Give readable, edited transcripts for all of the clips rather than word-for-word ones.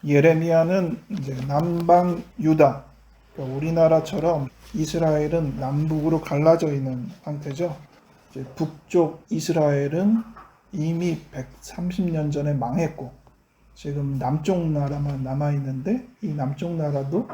예레미야는 이제 남방 유다, 그러니까 우리나라처럼 이스라엘은 남북으로 갈라져 있는 상태죠. 이제 북쪽 이스라엘은 이미 130년 전에 망했고 지금 남쪽 나라만 남아 있는데 이 남쪽 나라도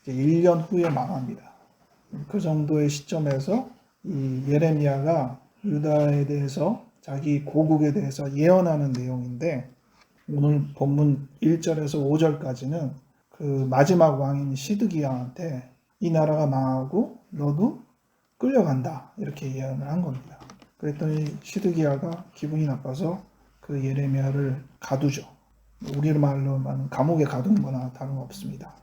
이제 1년 후에 망합니다. 그 정도의 시점에서 이 예레미야가 유다에 대해서 자기 고국에 대해서 예언하는 내용인데 오늘 본문 1절에서 5절까지는 그 마지막 왕인 시드기야한테 이 나라가 망하고 너도 끌려간다 이렇게 예언을 한 겁니다. 그랬더니 시드기야가 기분이 나빠서 그 예레미야를 가두죠. 우리 말로 말하면 감옥에 가둔 거나 다름없습니다.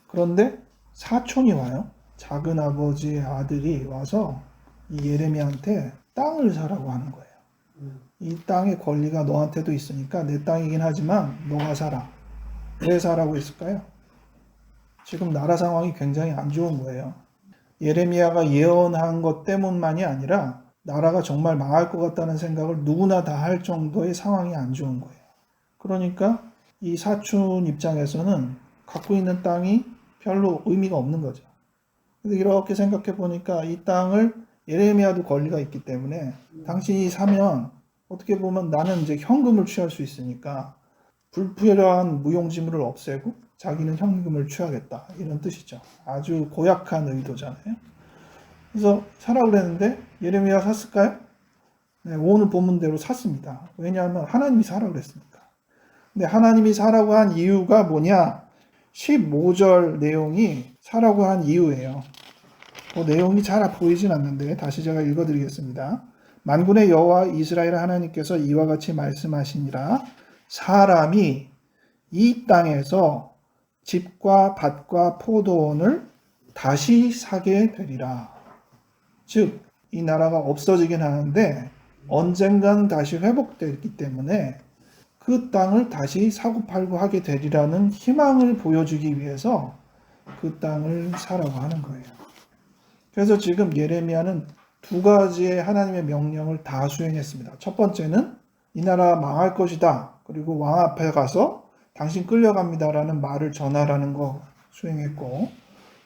그런데 사촌이 와요. 작은 아버지의 아들이 와서 이 예레미야한테 땅을 사라고 하는 거예요. 이 땅의 권리가 너한테도 있으니까 내 땅이긴 하지만 너가 사라. 왜 사라고 했을까요? 지금 나라 상황이 굉장히 안 좋은 거예요. 예레미야가 예언한 것 때문만이 아니라 나라가 정말 망할 것 같다는 생각을 누구나 다 할 정도의 상황이 안 좋은 거예요. 그러니까 이 사촌 입장에서는 갖고 있는 땅이 별로 의미가 없는 거죠. 근데 이렇게 생각해 보니까 이 땅을 예레미야도 권리가 있기 때문에 당신이 사면 어떻게 보면 나는 이제 현금을 취할 수 있으니까 불필요한 무용지물을 없애고 자기는 현금을 취하겠다 이런 뜻이죠. 아주 고약한 의도잖아요. 그래서 사라고 그랬는데 예레미야 샀을까요? 네, 오늘 본문대로 샀습니다. 왜냐하면 하나님이 사라고 그랬으니까. 근데 하나님이 사라고 한 이유가 뭐냐? 15절 내용이 사라고 한 이유예요. 그 내용이 잘 보이진 않는데 다시 제가 읽어드리겠습니다. 만군의 여호와 이스라엘 하나님께서 이와 같이 말씀하시니라. 사람이 이 땅에서 집과 밭과 포도원을 다시 사게 되리라. 즉, 이 나라가 없어지긴 하는데 언젠간 다시 회복되기 때문에 그 땅을 다시 사고 팔고 하게 되리라는 희망을 보여주기 위해서 그 땅을 사라고 하는 거예요. 그래서 지금 예레미야는 두 가지의 하나님의 명령을 다 수행했습니다. 첫 번째는 이 나라 망할 것이다. 그리고 왕 앞에 가서 당신 끌려갑니다라는 말을 전하라는 거 수행했고,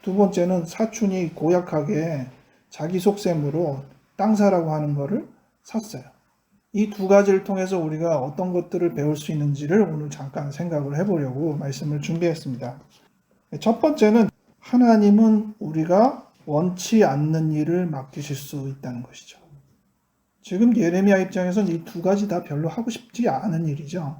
두 번째는 사촌이 고약하게 자기 속셈으로 땅 사라고 하는 거를 샀어요. 이 두 가지를 통해서 우리가 어떤 것들을 배울 수 있는지를 오늘 잠깐 생각을 해보려고 말씀을 준비했습니다. 첫 번째는 하나님은 우리가 원치 않는 일을 맡기실 수 있다는 것이죠. 지금 예레미야 입장에서는 이 두 가지 다 별로 하고 싶지 않은 일이죠.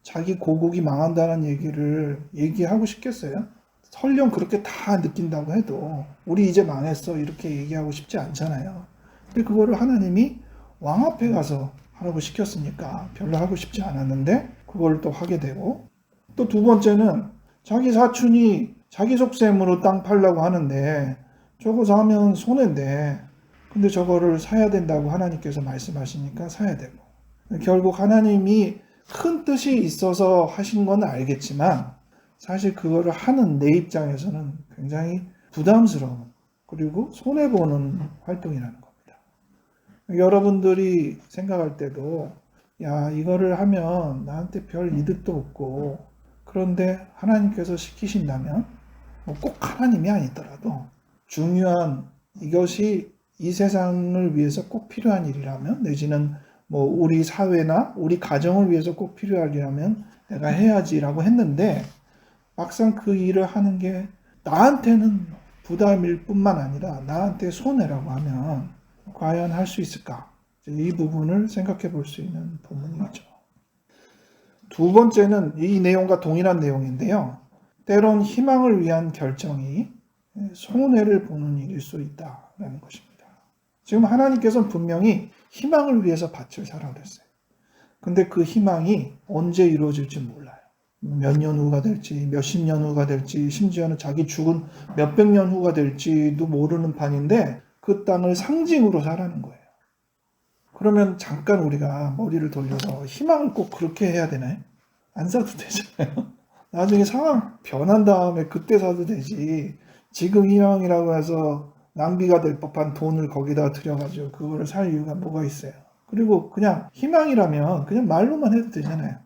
자기 고국이 망한다는 얘기를 얘기하고 싶겠어요? 설령 그렇게 다 느낀다고 해도 우리 이제 망했어 이렇게 얘기하고 싶지 않잖아요. 근데 그거를 하나님이 왕 앞에 가서 하라고 시켰으니까 별로 하고 싶지 않았는데 그걸 또 하게 되고, 또 두 번째는 자기 사촌이 자기 속셈으로 땅 팔려고 하는데 저거 사면 손해인데 근데 저거를 사야 된다고 하나님께서 말씀하시니까 사야 되고, 결국 하나님이 큰 뜻이 있어서 하신 건 알겠지만 사실 그거를 하는 내 입장에서는 굉장히 부담스러운 그리고 손해보는 활동이라는 겁니다. 여러분들이 생각할 때도 야 이거를 하면 나한테 별 이득도 없고 그런데 하나님께서 시키신다면 뭐 꼭 하나님이 아니더라도 중요한 이것이 이 세상을 위해서 꼭 필요한 일이라면 내지는 뭐 우리 사회나 우리 가정을 위해서 꼭 필요한 일이라면 내가 해야지라고 했는데 막상 그 일을 하는 게 나한테는 부담일 뿐만 아니라 나한테 손해라고 하면 과연 할 수 있을까? 이 부분을 생각해 볼 수 있는 본문이죠. 두 번째는 이 내용과 동일한 내용인데요. 때론 희망을 위한 결정이 손해를 보는 일일 수 있다라는 것입니다. 지금 하나님께서는 분명히 희망을 위해서 밭을 사라고 그랬어요. 근데 그 희망이 언제 이루어질지 몰라요. 몇 년 후가 될지, 몇십 년 후가 될지, 심지어는 자기 죽은 몇백 년 후가 될지도 모르는 판인데 그 땅을 상징으로 사라는 거예요. 그러면 잠깐 우리가 머리를 돌려서 희망을 꼭 그렇게 해야 되나요? 안 사도 되잖아요. 나중에 상황 변한 다음에 그때 사도 되지. 지금 희망이라고 해서 낭비가 될 법한 돈을 거기다 들여가지고 그거를 살 이유가 뭐가 있어요. 그리고 그냥 희망이라면 그냥 말로만 해도 되잖아요.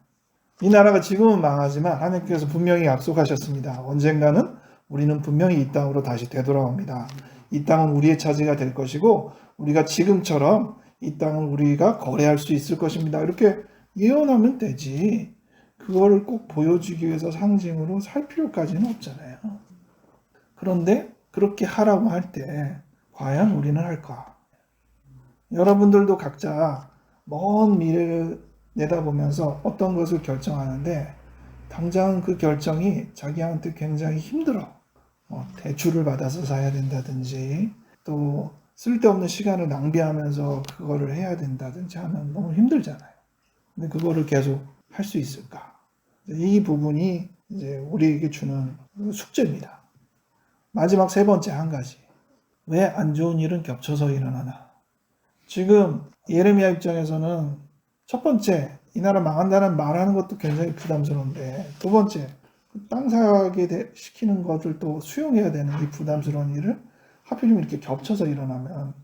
이 나라가 지금은 망하지만 하나님께서 분명히 약속하셨습니다. 언젠가는 우리는 분명히 이 땅으로 다시 되돌아옵니다. 이 땅은 우리의 차지가 될 것이고 우리가 지금처럼 이 땅을 우리가 거래할 수 있을 것입니다. 이렇게 예언하면 되지. 그거를 꼭 보여주기 위해서 상징으로 살 필요까지는 없잖아요. 그런데 그렇게 하라고 할 때 과연 우리는 할까? 여러분들도 각자 먼 미래를 내다보면서 어떤 것을 결정하는데 당장 그 결정이 자기한테 굉장히 힘들어. 대출을 받아서 사야 된다든지 또 쓸데없는 시간을 낭비하면서 그거를 해야 된다든지 하면 너무 힘들잖아요. 근데 그거를 계속 할 수 있을까? 이 부분이 이제 우리에게 주는 숙제입니다. 마지막 세 번째 한 가지. 왜 안 좋은 일은 겹쳐서 일어나나? 지금 예레미야 입장에서는 첫 번째, 이 나라 망한다는 말하는 것도 굉장히 부담스러운데 두 번째, 땅 사게 시키는 것들도 수용해야 되는 이 부담스러운 일을 하필이면 이렇게 겹쳐서 일어나면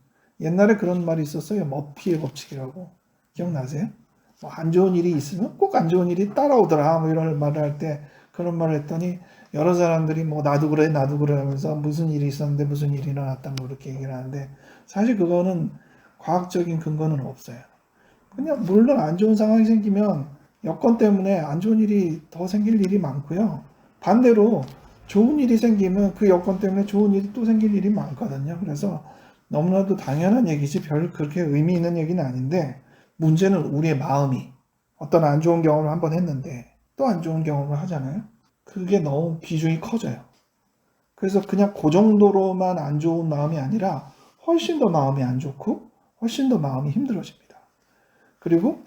옛날에 그런 말이 있었어요. 머피의 법칙이라고. 기억나세요? 뭐 안 좋은 일이 있으면 꼭 안 좋은 일이 따라오더라. 뭐 이런 말을 할 때 그런 말을 했더니 여러 사람들이 뭐 나도 그래 하면서 무슨 일이 있었는데 무슨 일이 일어났다 뭐 이렇게 얘기를 하는데 사실 그거는 과학적인 근거는 없어요. 그냥 물론 안 좋은 상황이 생기면 여건 때문에 안 좋은 일이 더 생길 일이 많고요. 반대로 좋은 일이 생기면 그 여건 때문에 좋은 일이 또 생길 일이 많거든요. 그래서 너무나도 당연한 얘기지 별 그렇게 의미 있는 얘기는 아닌데 문제는 우리의 마음이 어떤 안 좋은 경험을 한번 했는데 또 안 좋은 경험을 하잖아요. 그게 너무 비중이 커져요. 그래서 그냥 그 정도로만 안 좋은 마음이 아니라 훨씬 더 마음이 안 좋고 훨씬 더 마음이 힘들어집니다. 그리고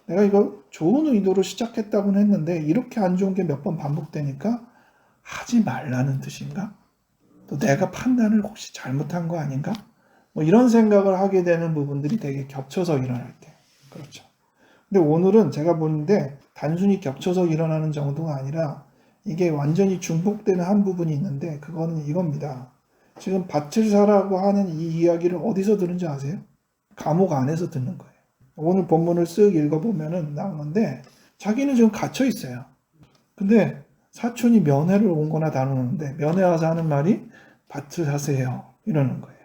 내가 이거 좋은 의도로 시작했다고는 했는데 이렇게 안 좋은 게 몇 번 반복되니까 하지 말라는 뜻인가? 또 내가 판단을 혹시 잘못한 거 아닌가? 뭐 이런 생각을 하게 되는 부분들이 되게 겹쳐서 일어날 때. 그렇죠. 근데 오늘은 제가 보는데 단순히 겹쳐서 일어나는 정도가 아니라 이게 완전히 중복되는 한 부분이 있는데 그거는 이겁니다. 지금 밭을 사라고 하는 이 이야기를 어디서 들은지 아세요? 감옥 안에서 듣는 거예요. 오늘 본문을 쓱 읽어보면은 나오는데 자기는 지금 갇혀 있어요. 근데 사촌이 면회를 온 거나 다루는데 면회 와서 하는 말이 밭을 사세요. 이러는 거예요.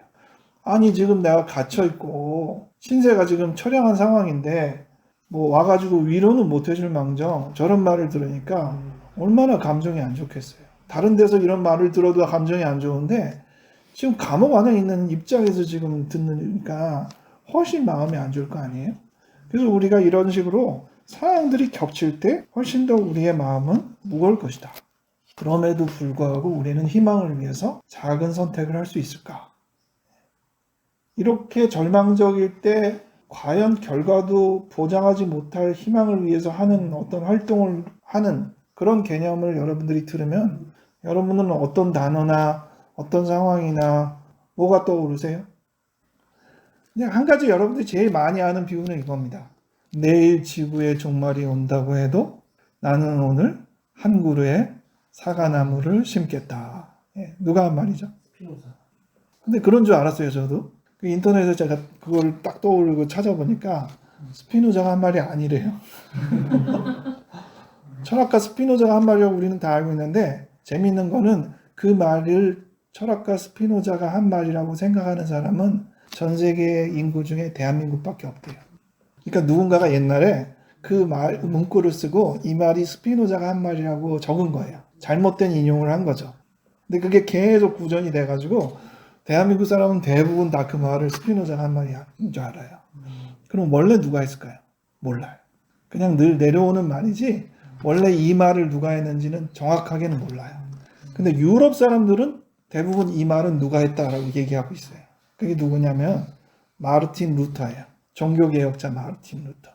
아니 지금 내가 갇혀 있고 신세가 지금 처량한 상황인데 뭐 와가지고 위로는 못 해줄 망정 저런 말을 들으니까 얼마나 감정이 안 좋겠어요. 다른 데서 이런 말을 들어도 감정이 안 좋은데 지금 감옥 안에 있는 입장에서 지금 듣니까 훨씬 마음이 안 좋을 거 아니에요? 그래서 우리가 이런 식으로 상황들이 겹칠 때 훨씬 더 우리의 마음은 무거울 것이다. 그럼에도 불구하고 우리는 희망을 위해서 작은 선택을 할 수 있을까? 이렇게 절망적일 때 과연 결과도 보장하지 못할 희망을 위해서 하는 어떤 활동을 하는 그런 개념을 여러분들이 들으면 여러분은 어떤 단어나 어떤 상황이나 뭐가 떠오르세요? 그냥 한 가지 여러분들이 제일 많이 하는 비유는 이겁니다. 내일 지구의 종말이 온다고 해도 나는 오늘 한 그루의 사과나무를 심겠다. 누가 한 말이죠? 스피노자. 근데 그런 줄 알았어요, 저도. 그 인터넷에 제가 그걸 딱 떠오르고 찾아보니까 스피노자가 한 말이 아니래요. 철학가 스피노자가 한 말이라고 우리는 다 알고 있는데 재미있는 거는 그 말을 철학가 스피노자가 한 말이라고 생각하는 사람은 전 세계 인구 중에 대한민국밖에 없대요. 그러니까 누군가가 옛날에 그 문구를 쓰고 이 말이 스피노자가 한 말이라고 적은 거예요. 잘못된 인용을 한 거죠. 근데 그게 계속 구전이 돼가지고 대한민국 사람은 대부분 다 그 말을 스피노자가 한 말인 줄 알아요. 그럼 원래 누가 했을까요? 몰라요. 그냥 늘 내려오는 말이지 원래 이 말을 누가 했는지는 정확하게는 몰라요. 근데 유럽 사람들은 대부분 이 말은 누가 했다라고 얘기하고 있어요. 그게 누구냐면 마르틴 루터예요. 종교개혁자 마르틴 루터.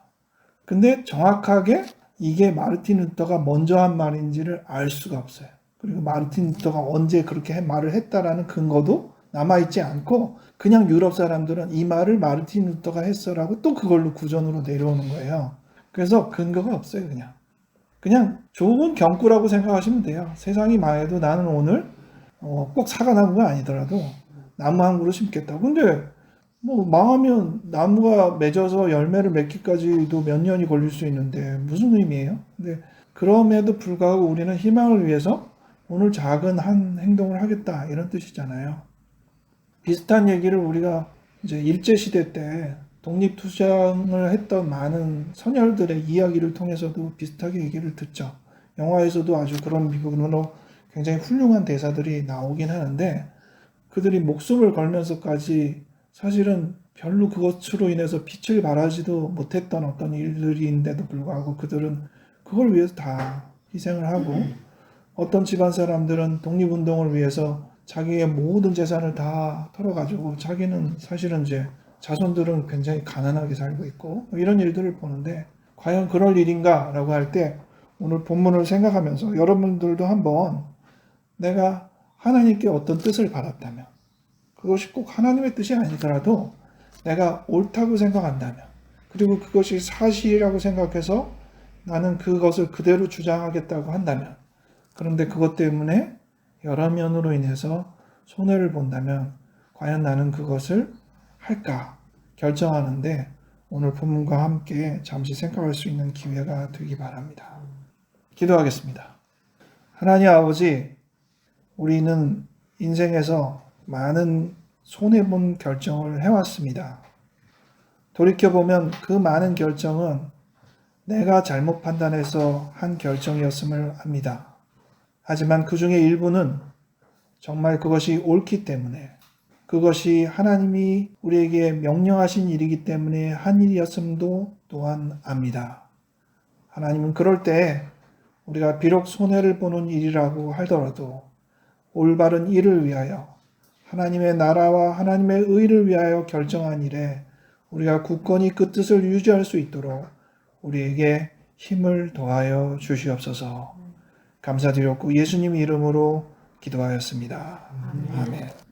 근데 정확하게 이게 마르틴 루터가 먼저 한 말인지를 알 수가 없어요. 그리고 마르틴 루터가 언제 그렇게 말을 했다라는 근거도 남아있지 않고 그냥 유럽 사람들은 이 말을 마르틴 루터가 했어라고 또 그걸로 구전으로 내려오는 거예요. 그래서 근거가 없어요. 그냥 좋은 경구라고 생각하시면 돼요. 세상이 망해도 나는 오늘 꼭 사과나무가 아니더라도 나무 한 그루 심겠다. 근데 뭐 망하면 나무가 맺어서 열매를 맺기까지도 몇 년이 걸릴 수 있는데 무슨 의미예요? 근데 그럼에도 불구하고 우리는 희망을 위해서 오늘 작은 한 행동을 하겠다 이런 뜻이잖아요. 비슷한 얘기를 우리가 이제 일제시대 때 독립투쟁을 했던 많은 선열들의 이야기를 통해서도 비슷하게 얘기를 듣죠. 영화에서도 아주 그런 부분으로 굉장히 훌륭한 대사들이 나오긴 하는데 그들이 목숨을 걸면서까지 사실은 별로 그것으로 인해서 빛을 발하지도 못했던 어떤 일들인데도 불구하고 그들은 그걸 위해서 다 희생을 하고 어떤 집안 사람들은 독립운동을 위해서 자기의 모든 재산을 다 털어가지고 자기는 사실은 이제 자손들은 굉장히 가난하게 살고 있고 이런 일들을 보는데 과연 그럴 일인가라고 할 때 오늘 본문을 생각하면서 여러분들도 한번 내가 하나님께 어떤 뜻을 받았다면 그것이 꼭 하나님의 뜻이 아니더라도 내가 옳다고 생각한다면 그리고 그것이 사실이라고 생각해서 나는 그것을 그대로 주장하겠다고 한다면 그런데 그것 때문에 여러 면으로 인해서 손해를 본다면 과연 나는 그것을 할까 결정하는데 오늘 본문과 함께 잠시 생각할 수 있는 기회가 되기 바랍니다. 기도하겠습니다. 하나님 아버지, 우리는 인생에서 많은 손해본 결정을 해왔습니다. 돌이켜보면 그 많은 결정은 내가 잘못 판단해서 한 결정이었음을 압니다. 하지만 그 중에 일부는 정말 그것이 옳기 때문에 그것이 하나님이 우리에게 명령하신 일이기 때문에 한 일이었음도 또한 압니다. 하나님은 그럴 때 우리가 비록 손해를 보는 일이라고 하더라도 올바른 일을 위하여 하나님의 나라와 하나님의 의를 위하여 결정한 일에 우리가 굳건히 그 뜻을 유지할 수 있도록 우리에게 힘을 더하여 주시옵소서. 감사드렸고 예수님 이름으로 기도하였습니다. 아멘.